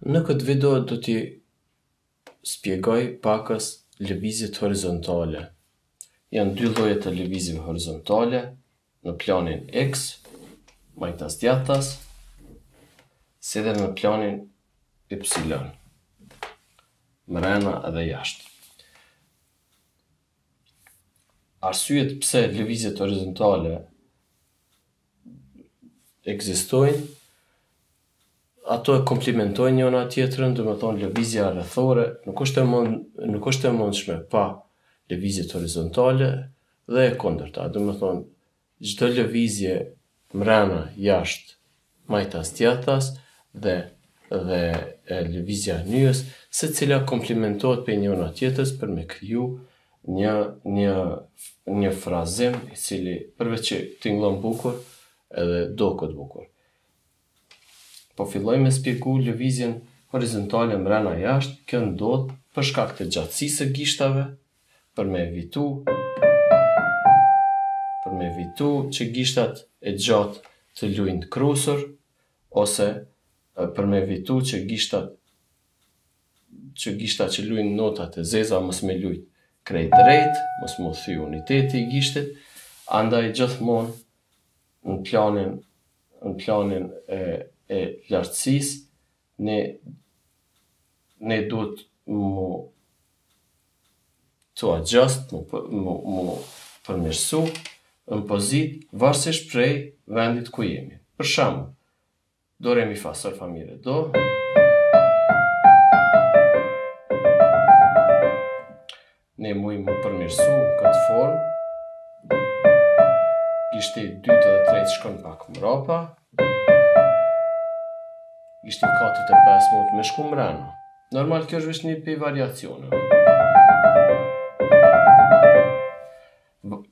Në këtë video do t'i spjegoj pakës lëvizjet horizontale. Janë dy lloje të lëvizjeve horizontale, në planin X, majtas djathtas, si dhe në planin Y, mrena edhe jashtë. Arsyet pse lëvizjet horizontale ekzistojnë, ato e komplementojnë njëra tjetrën, do të thonë lëvizja rrethore nuk është e mundshme pa lëvizjet horizontale dhe e kundërta. Do të thonë çdo lëvizje mrena jashtë majtas djathtas dhe lëvizja nyjës, secila komplementohet për njëra tjetrës për me kriju një frazim i cili përveç që tingëllon bukur edhe duket bukur. Po filloj me spjegu lëvizjen horizontale mrena jashtë. Kjo ndodh për shkak të gjatësisë së gishtave, për me evitu që gishtat e gjatë të luajnë të krusur, ose për me evitu që gishtat që luajnë notat e zeza mos me lujt krejt drejt, mos mu thy uniteti i gishtit. Andaj gjithmonë në planin e lartësisë ne duhet to adjust, mu përmirësu në pozitë varësisht prej vendit ku jemi. Për shembull, do, re, mi, fa, sol, fa, mi, re, do. Ne mujmë mu përmirësu këtë formë. Gishti 2 dhe 3 shkon pak mrapa. Gishti 4 dhe 5 mund me shku mrena. Normal kjo është një për variacione.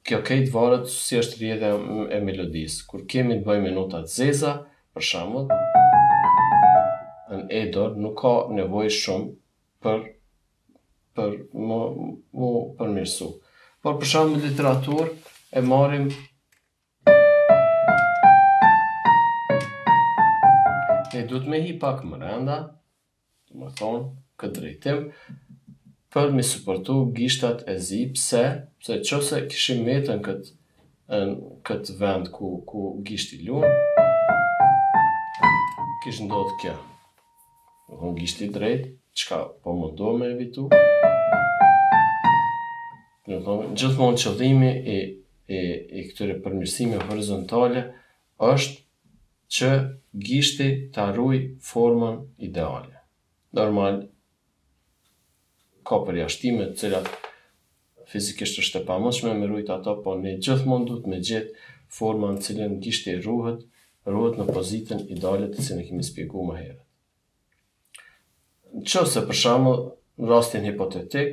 Kjo kejt varet si është rrjedhja e melodisë. Kur kemi të bëjmë notat zeza, për shembull, në E-dur nuk ka nevojë shumë për mu përmirësu. Por për shembull literaturë e marrim ne duhet me hi pak mrenda, do të thonë këtë drejtim, për me suportu gishtat e zi. Pse qose kishim metën këtë vend ku gishti luan, kish ndodh kjo. Gishti drejt, çka po mundohem me evitu. Gjithmonë qëllimi i këtyre përmirësimeve horizontale është që gishti ta ruaj formën ideale. Normal, ka përjashtime të cilat fizikisht është e pamundshme me rujt ato, po ne gjithmonë duhet me gjetë formën në cilën gishti ruhet në pozitën ideale të cilën kemi spjegu më herët. Nëse për shembull, në rastin hipotetik,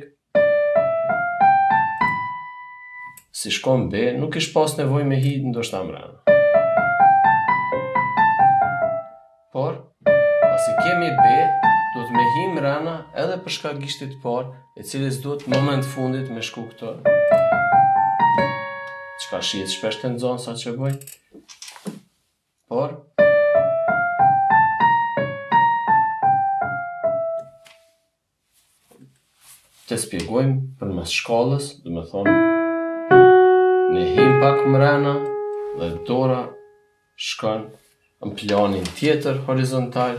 si shkon B, nuk ish pas nevojë me hi ndoshta mrena. Por, pasi kemi B, duhet me hi mrena edhe për shkak gishtit parë, e cili s'duhet në moment fundit me shku këto. Çka shihet shpesh të nxënësa që bëjnë. Por të spjegojmë përmes shkallës, do të thonë ne him pak mrena dhe dora shkon në planin tjetër horizontal,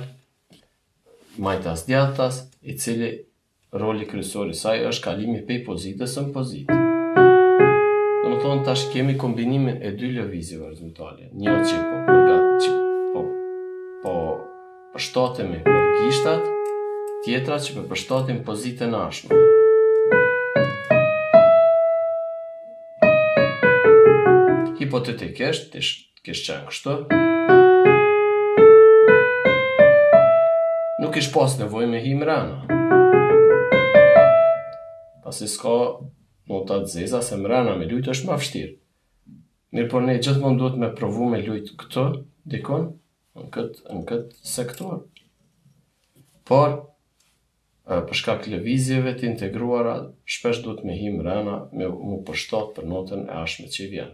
majtas djathtas, i cili roli kryesor i saj është kalimi prej pozitës në pozitë. Do të thonë tash kemi kombinimin e dy lëvizjeve horizontale, një që po përshtatemi për gishtat, tjetra që po përshtatim pozitën e ashme. Hipotetikisht, kish qenë kështu, nuk ish pas nevojë me hi mrena. Pasi s'ka notat zeza, se mrena me lujt është ma vështirë. Mirë, por ne gjithmonë duhet me provu me lujt këtë, dikon, në këtë sektor. Por, për shkak lëvizjeve të integruara, shpesh duhet me hi mrena, me mu përshtat për notën e ashme që i vjen.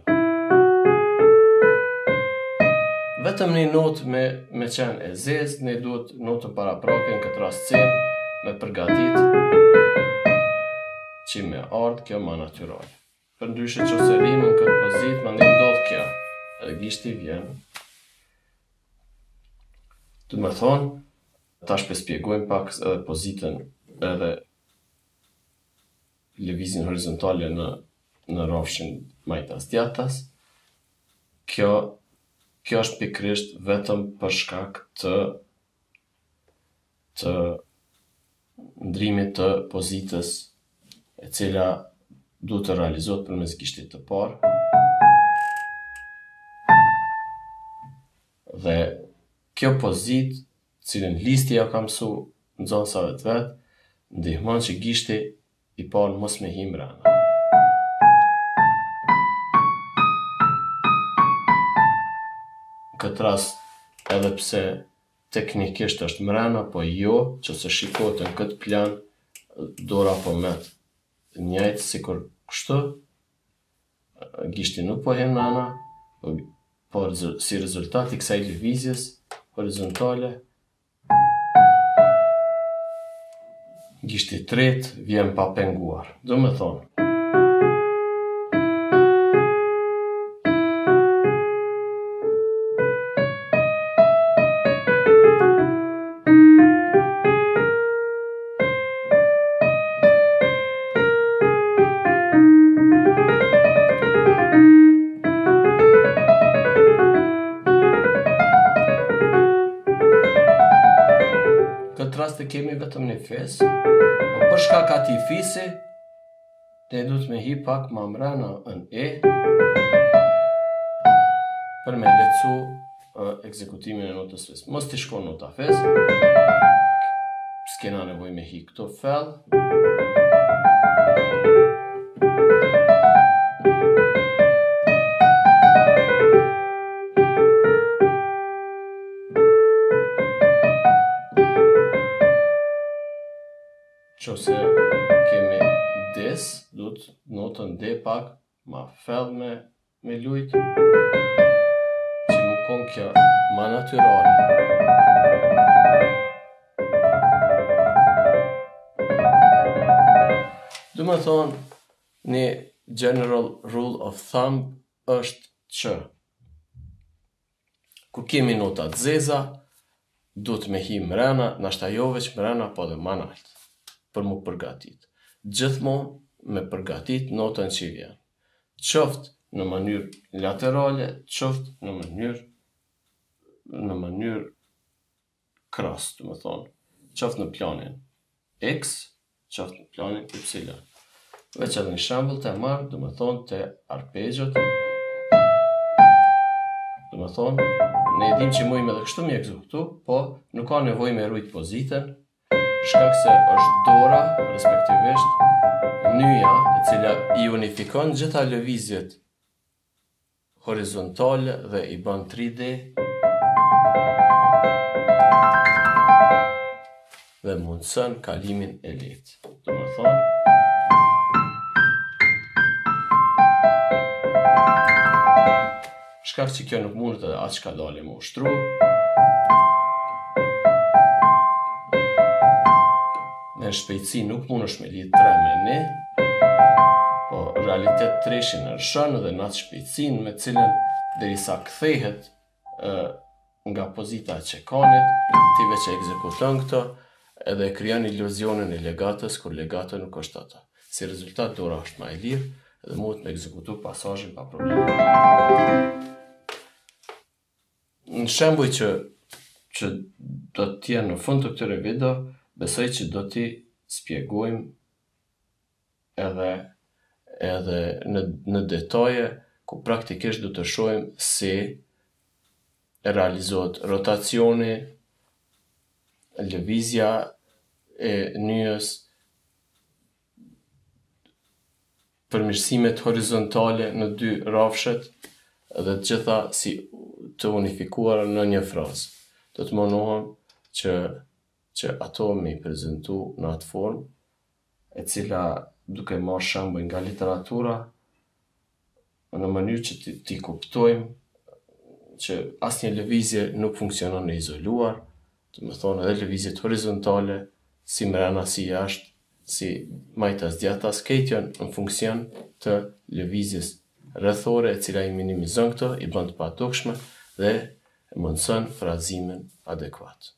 vetëm një notë me qenë e zezë, ne duhet notën paraprake në këtë rast C me përgatit që me ardhë kjo ma natyrale. Për ndryshe që ose rimë në këtë pozitë, ma ndë ndodhë kjo, edhe gishti vjen. Të më thonë, tash për spjegojmë pak edhe pozitën edhe lëvizjen horizontale në rrafshin majtas djatas. Kjo është pikrisht vetëm për shkak të ndrimit të pozitës e cila duhet të realizohet përmes gishtit të parë. Dhe kjo pozitë, cilën listi ja ka mësu nxënësave të vet, ndihmon që gishti i parë mos me hi mrena. Në këtë rast, edhe pse teknikisht është mrena, po jo që se shikohet në këtë plan, dora po met njëjtë sikur kështu, gishti nuk po hi mrena, por si rezultat i kësaj lëvizjes horizontale, gishti tretë vjen pa penguar. Do me thonë, këtë rast e kemi vetëm një fis, po për shkak atij fisi, ne duhet me hi pak ma mrena në E, për me lehtësu ekzekutimin e notës fis. Mos t'i shkon nota fis, s'kena nevoj me hi këto fell. Qose kemi des, duhet notën D pak ma fell me lujt, që më kon kjo ma natyrale. Du me thonë, një general rule of thumb është që kur kemi notat zeza, duhet me hi mrena, nashta jo veç mrena, po dhe ma nalt, për mu përgatit. Gjithmonë me përgatit notën që vjen. Qoftë në mënyrë laterale, qoftë në mënyrë kras, të më thonë. Qoftë në planin X, qoftë në planin Y. Veç edhe një shembull të marrë, të më thonë të arpegjiot. Të më thonë, ne dim që mujmë edhe kështu mi ekzekutu, po nuk ka nevoj me rujt pozitën, shkak se është dora, respektivisht, nyja e cila i unifikon gjitha lëvizjet horizontale dhe i bën 3D dhe mundësën kalimin e lehtë. Do me thonë, shkak që kjo nuk mundet edhe atë shka dali më ushtru, në shpejtësi nuk mund është me lidh 3 me 1, po realitet treshin në rëshën dhe në atë shpejtësin me cilën derisa kthehet nga pozita e çekanit, ti veç e ekzekuton këto edhe krijon iluzionin e legatës kur legata nuk është ato. Si rezultat dora është më e lirë dhe mund me ekzekutu pasazhin pa problem. Në shembuj që do të jenë në fund të këtyre video, besoj që do t'i spjegojmë edhe në detaje ku praktikisht do të shohim si realizohet rotacioni, lëvizja e nyjës, përmirësimet horizontale në 2 rrafshet dhe të gjitha si të unifikuara në një frazë. Do të mundohem që ato me i prezentu në atë formë, e cila duke marrë shembuj nga literatura, në mënyrë që ti kuptojmë që asnjë lëvizje nuk funksionon e izoluar, do të thonë edhe lëvizjet horizontale, si mrena si jashtë, si majtas djathtas, këto janë në funksion të lëvizjes rrethore, e cila i minimizon këto, i bën të padukshme dhe mundson frazimin adekuat.